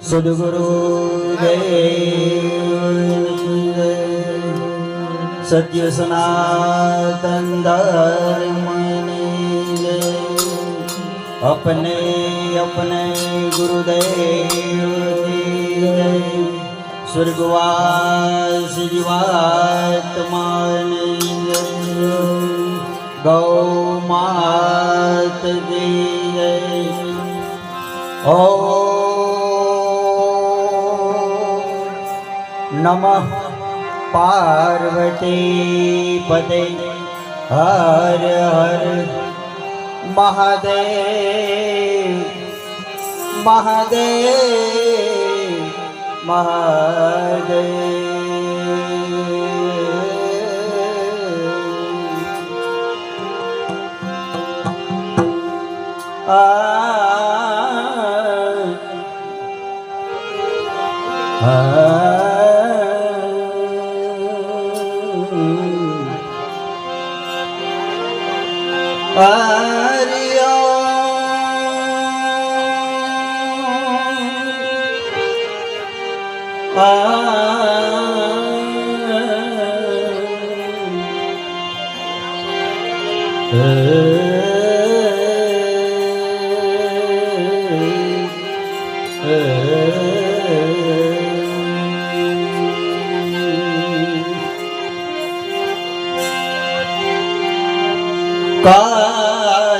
સદગુરુ સત્ય સનાતન ધર્મને अपने अपने गुरुदेव की स्वर्गवास जीवात्मा ने गौ मात की ओम नमः पार्वती पते हर हर महादेव महादेव महादेव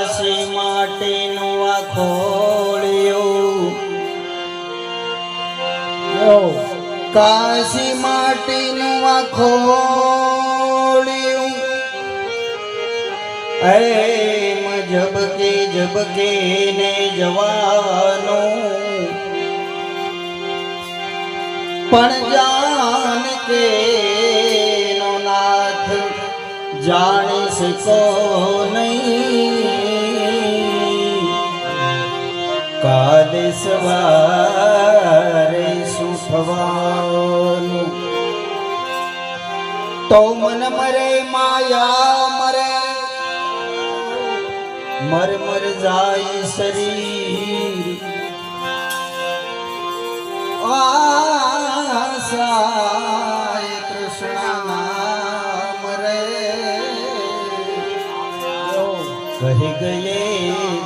કાશી માટેનું આ ખોળ્યું કાશી માટીનું આ ખોળ્યું એમ જબકે ને જવાનું પણ જાન કે નો નાથ જાણી શકો નહીં કાલે સવારે શું થવાનું તો મન મરે માયા મરે મર મર જાય શરીર આશાય કૃષ્ણ મરે કહી ગયે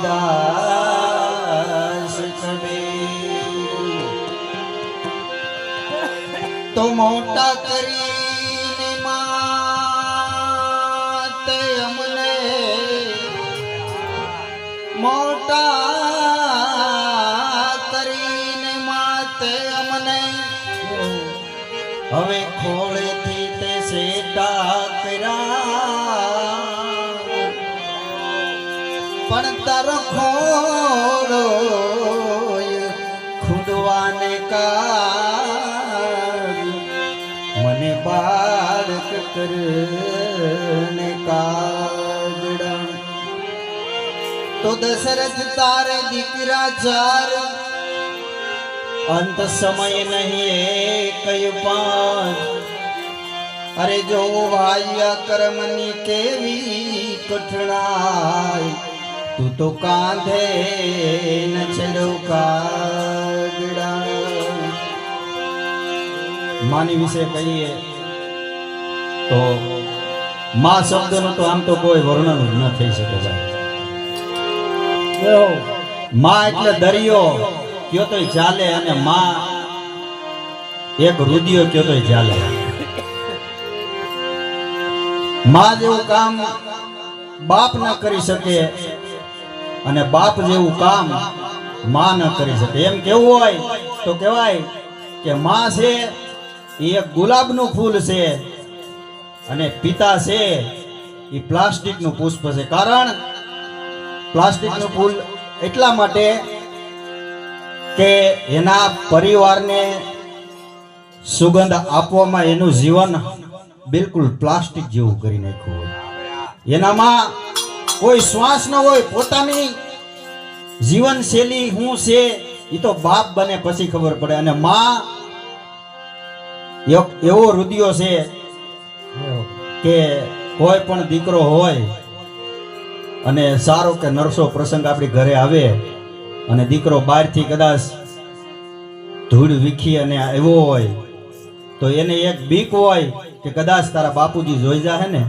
દાસ કબીર તો મોટા કરીને માતે અમને મોટા કરીને માતે અમને હવે ખોળેથી તે સેટા કર્યા પણ તારો ખોળો ખુદવાને કા મને બાળક કરને કાગડા તો દશરથ તારે દીકરા ચાર અંત સમય નહીં કયું પાંચ અરે જો વાયા કર્મની કેવી કઠણાઈ તું તો કાંધે ન ચડો કાગડા માની વિશે કહીએ તો માં શબ્દનું તો આમ તો કોઈ વર્ણન જ ન થઈ શકે ભાઈ માં એટલે દરિયો કયો તોય ચાલે અને માં એક રુદિયો કયો તોય ચાલે માં જેવું કામ બાપ ન કરી શકે અને બાપ જેવું કામ માં ન કરી શકે એમ કેવું હોય તો કહેવાય કે માં છે એ એક ગુલાબનું ફૂલ છે અને પિતા છે એ પ્લાસ્ટિકનું પુષ્પ છે કારણ પ્લાસ્ટિકનું ફૂલ એટલા માટે કે એના પરિવારને સુગંધ આપવામાં એનું જીવન બિલકુલ પ્લાસ્ટિક જેવું કરી નાખ્યું હોય એનામાં કોઈ શ્વાસ ન હોય પોતાની જીવનશૈલી શું છે એ તો બાપ બને પછી ખબર પડે અને માં એવો રુદિયો છે કે કોઈ પણ દીકરો હોય અને સારો કે નરસો પ્રસંગ આપણી ઘરે આવે અને દીકરો બહારથી કદાચ ધૂળ વીખી અને આવ્યો હોય તો એને એક બીક હોય કે કદાચ તારા બાપુજી જોઈ જાહે ને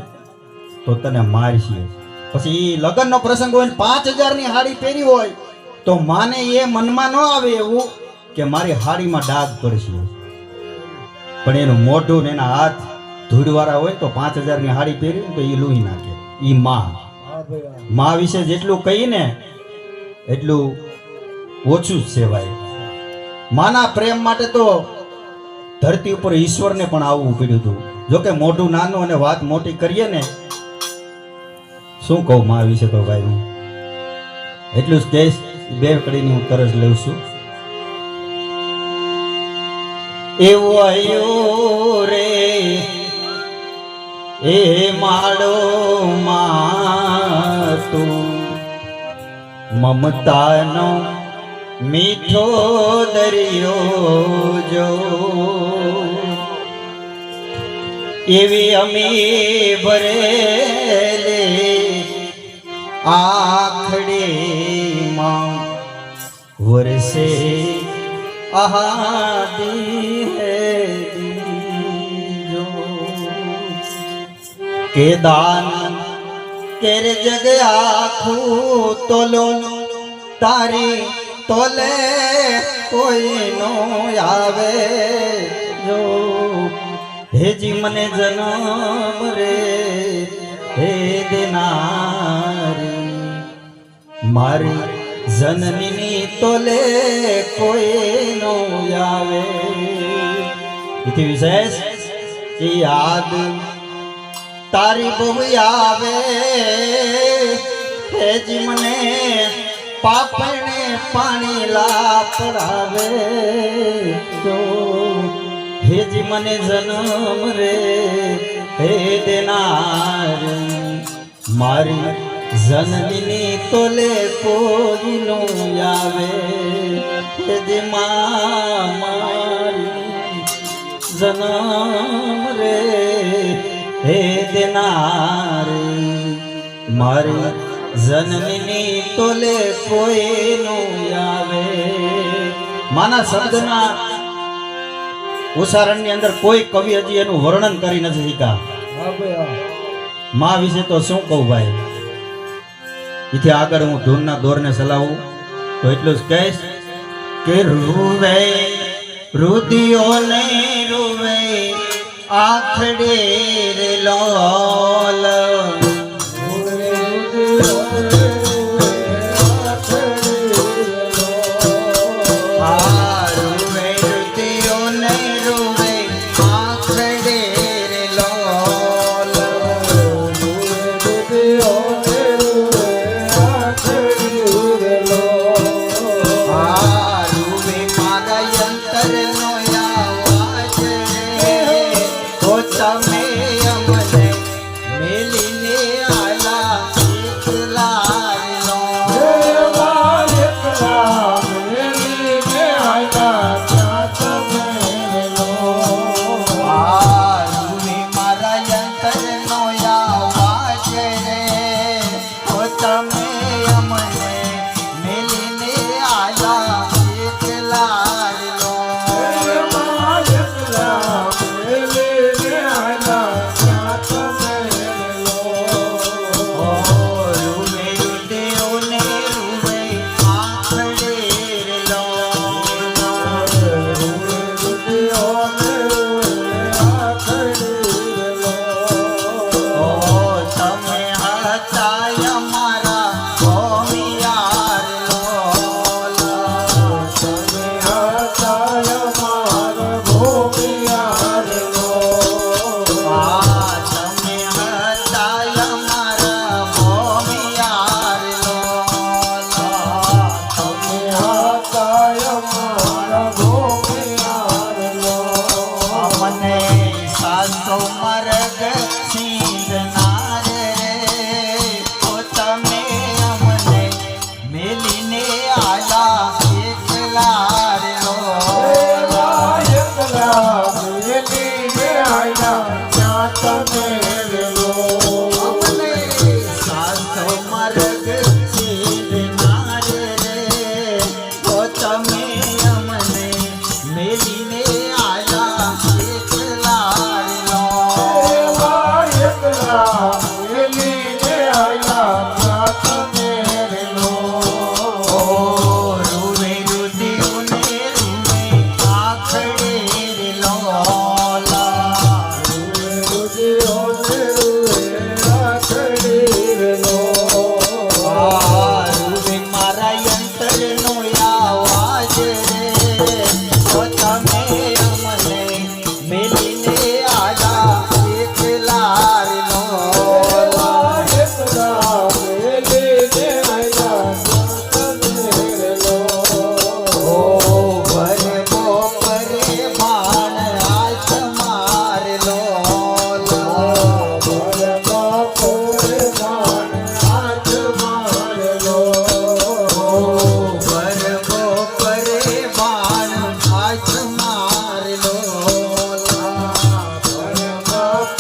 તો તને મારશે. પછી લગ્નનો પ્રસંગ હોય ને 5000 ની હાડી પહેરી હોય તો માને એ મનમાં ન આવે એવું કે મારી હાડીમાં ડાઘ પડશે, પણ એનું મોઢું ને એના હાથ ધૂળવાળા હોય તો 5000 ની હાડી પહેરી તો એ લૂહી નાખે. ઈ માં વિશે જેટલું કહીને એટલું ઓછું જ સેવાય. માના પ્રેમ માટે તો ધરતી ઉપર ઈશ્વરને પણ આવવું પડ્યું હતું. જોકે મોઢું નાનું અને વાત મોટી કરીએ ને, શું કહું માં વિશે તો ભાઈ હું એટલું જ કહીશ. બે કડીની હું તરસ લઉં છું. એવું આયો રે એ માડો માતું મમતાનો મીઠો દરિયો જો, એવી અમી ભરેલે આખડીમાં વરસે આહાદી હે દીજો કે દાન કેર જગ આખું તોલો તારી તોલે કોઈ નો આવે જો, હેજી મને જન્મ રે હે દેનારી મારી જનની તોલે કોઈ નો આવે. એથી વિશેષ કે યાદ તારી બહુ આવે હેજી મને પાપણે પાણી લાપડાવે તો, હેજી મને જન્મ રે હે દેનારી મારી જનની તોલે કોઈ નો આવે. હેજી મારી જન્મ રે હે દેનારી મારી જનની તોલે કોઈ નો આવે. માના શબ્દના ઉચ્ચારણની અંદર કોઈ કવિ હજી એનું વર્ણન કરી નથી શીખા. માં વિશે તો શું કહું ભાઈ. એથી આગળ હું ધૂનના દોરને ચલાવું તો એટલું જ કહીશ કે રૂવે રુદિયો ને રૂવે આખડે રે લોલ, મેલી મેલીને આયા એકલા લો એકલા મેલીને આયા તમે લો રૂવે રુદિયોને રૂવે આખડે લો રુદિયોને રૂવે આખડે લો રૂવે મારા યંત્રનો આવાજ રે તો તમે અમને મેલીને આયા એકલા લો એકલા મેલીને આયા તમે લો ભરવો પરે બાણ હાથ મારલો ભરવો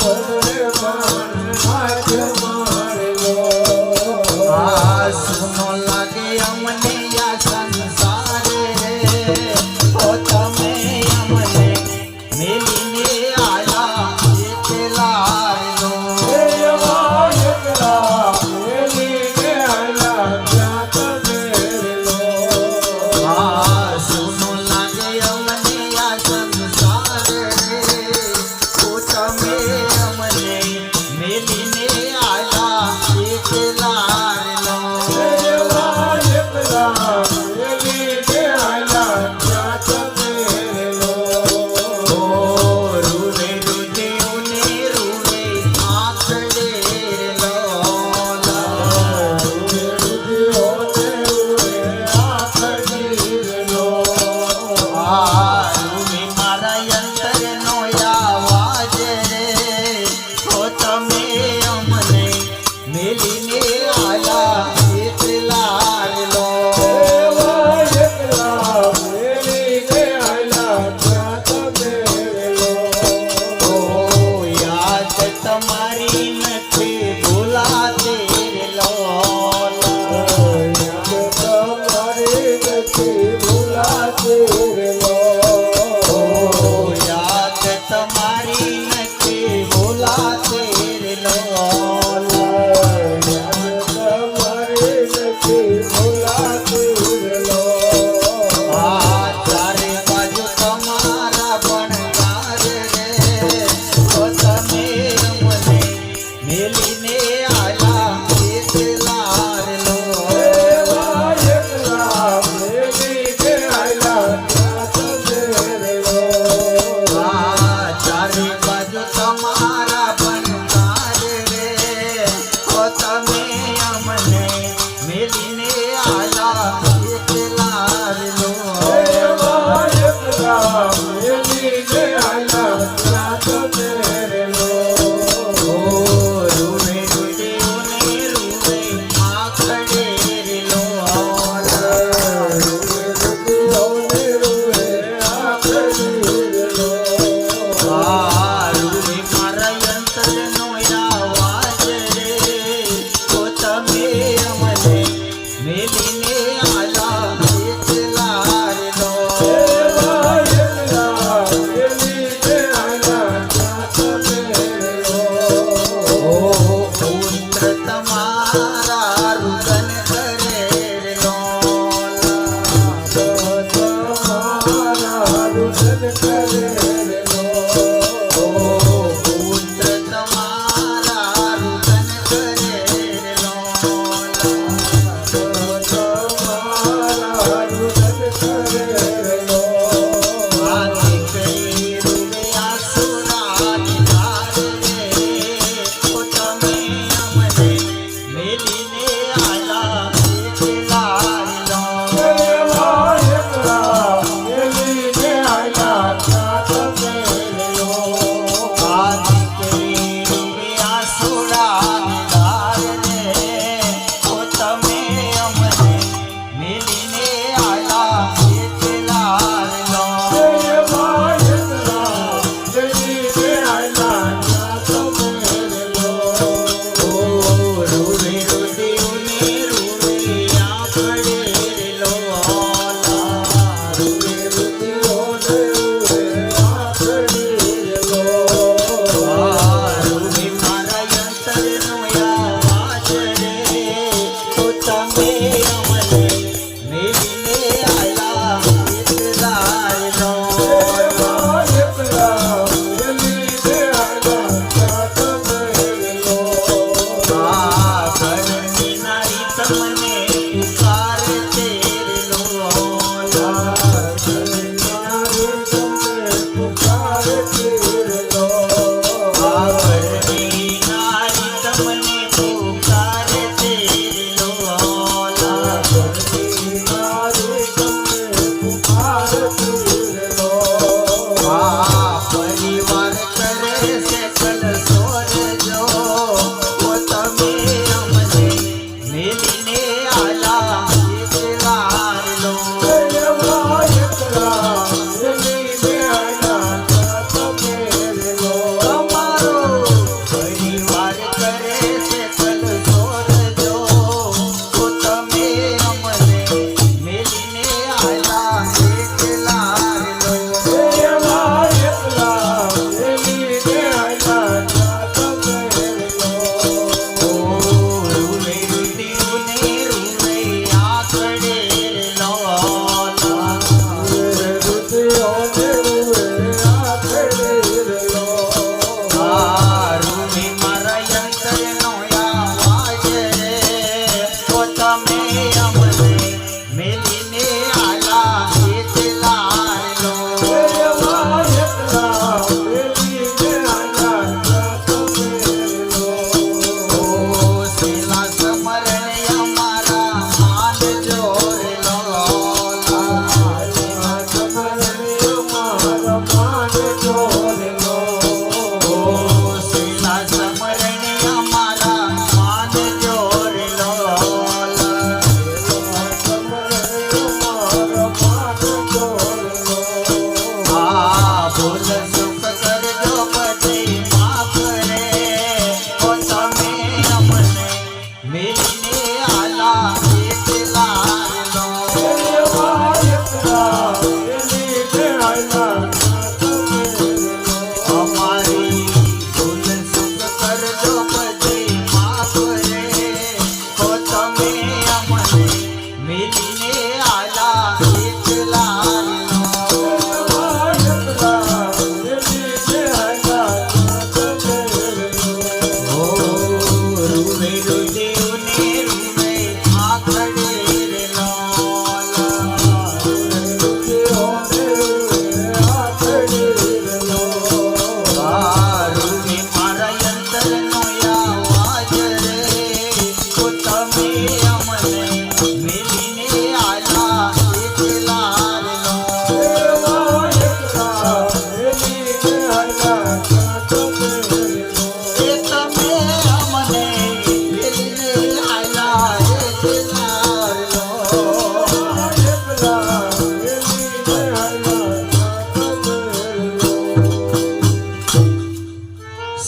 પરે બાણ હાથ મારલો આ સુનો લાગે અમને આ સંસાર રે ઓ તમે અમને મેલીને આયા એકલા લો આ સુનો લાગે અમને આ સંસાર રે ઓ તમે અમને મેલીને આયા એકલા લો રૂવે રુદિયોને રૂવે આખડે લો રૂવે મારા યંત્રનો આવાજ રે તો તમે અમને મેલીને આયા એકલા લો યાદ તમારી નથી ભૂલાતી લો યાદ તમારી નથી ભૂલાતી લો આ ચારે બાજુ તમારા ભણકાર રે તો તમે અમને મેલીને આયા એકલા લો આ ચારે બાજુ તમારા ભણકાર રે તો તમે અમને મેલીને આયા એકલા લો રૂવે રુદિયોને રૂવે આખડે લો રૂવે મારા યંત્રનો આવાજ રે તો તમે અમને મેલીને આયા એકલા લો પુત્ર તમારા રુદન કરે લો પુત્ર તમારા રુદન કરે લો આ દીકરી રૂવે આસુરાની ધાર રે તો તમે અમને મેલીને આયા એકલા લો એકલા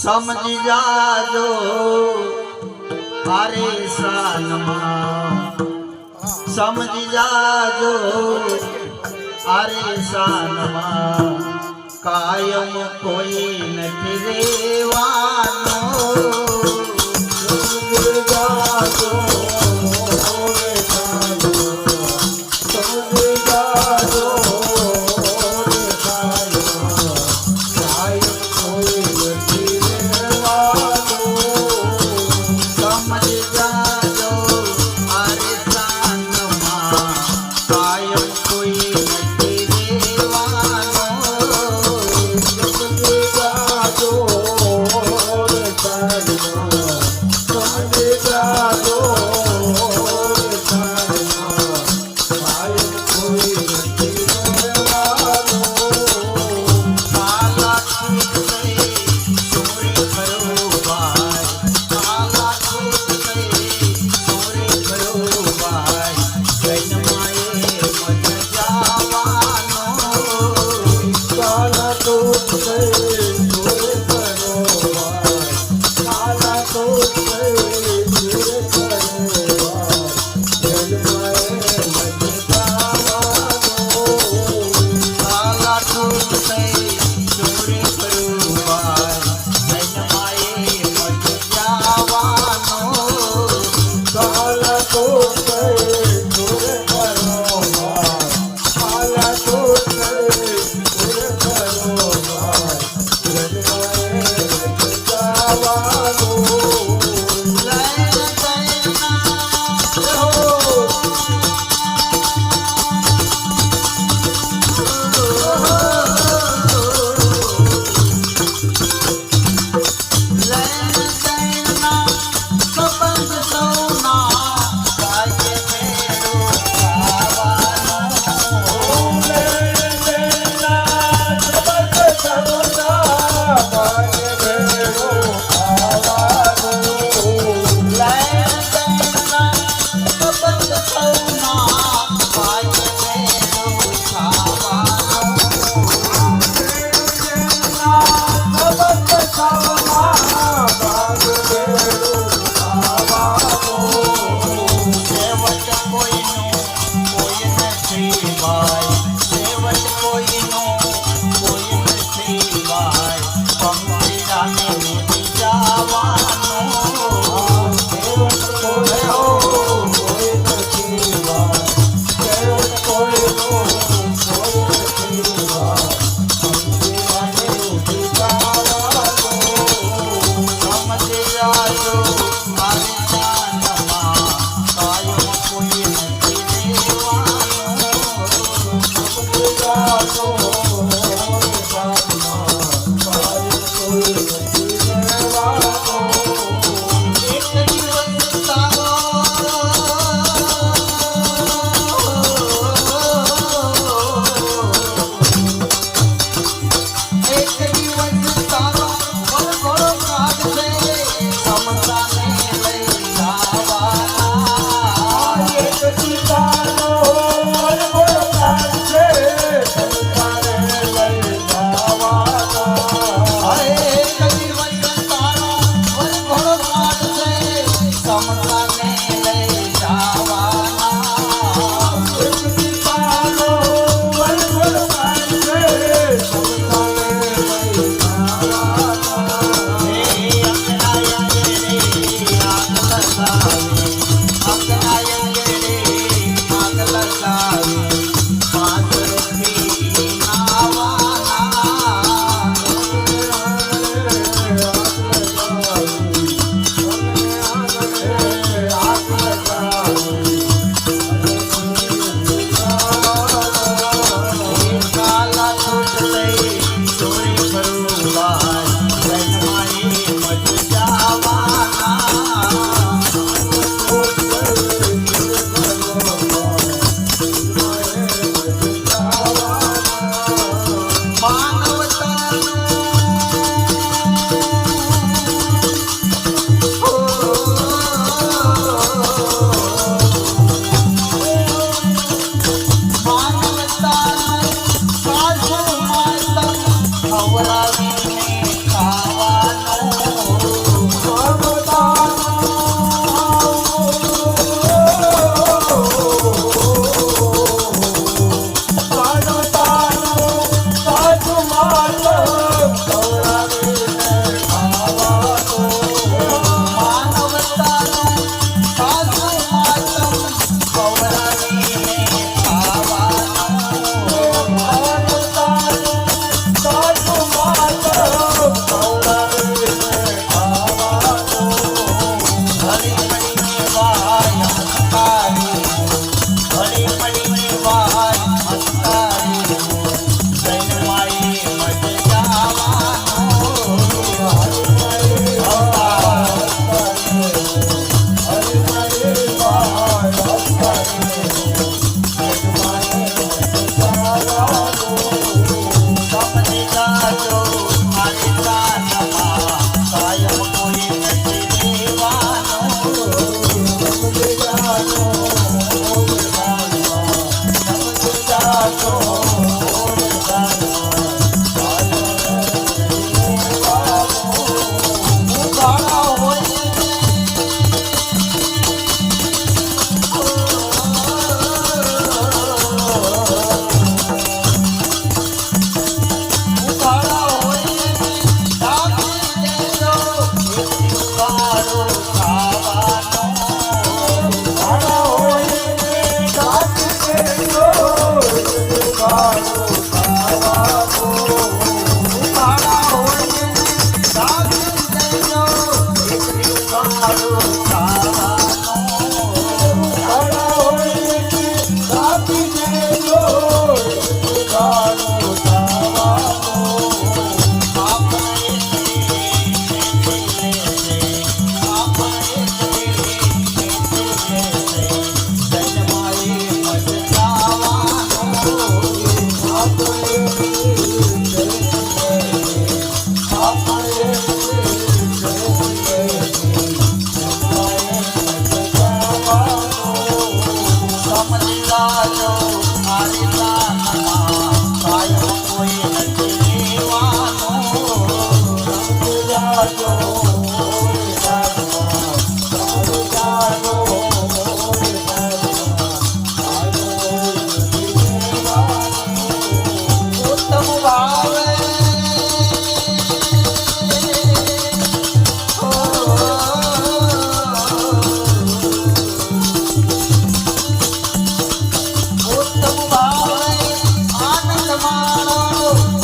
સમજી જાજો હારે શાનમાં સમજી જાજો હારે શાનમાં કાયમ કોઈ નથી રેવાનો સમજી જાજો હારે શાનમાં કાયમ કોઈ નથી રેવાનો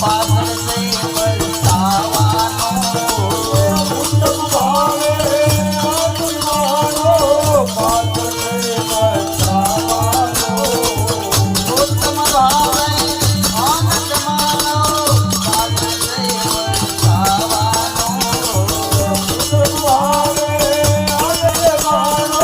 પાછળ છે વરસાવાનો ઉત્તમ ભાવે આત્માનો પાછળ બચાવાનો ઉત્તમ ભાવે આનંદમાનો પાછળ છે વરસાવાનો ઉત્તમ ભાવે આત્માનો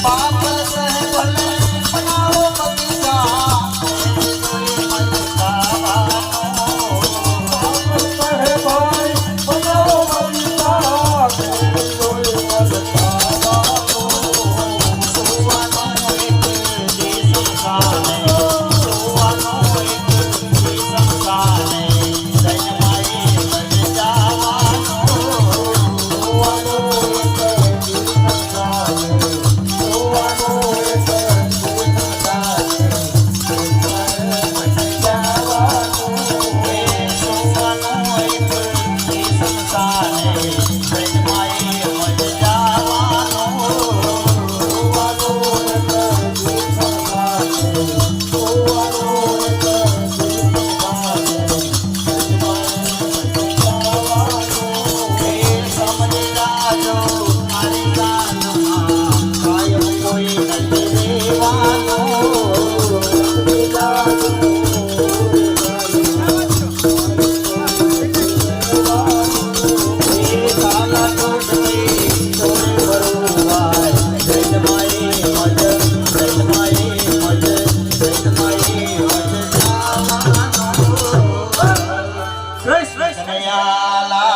પાછળ કનૈયાલાલ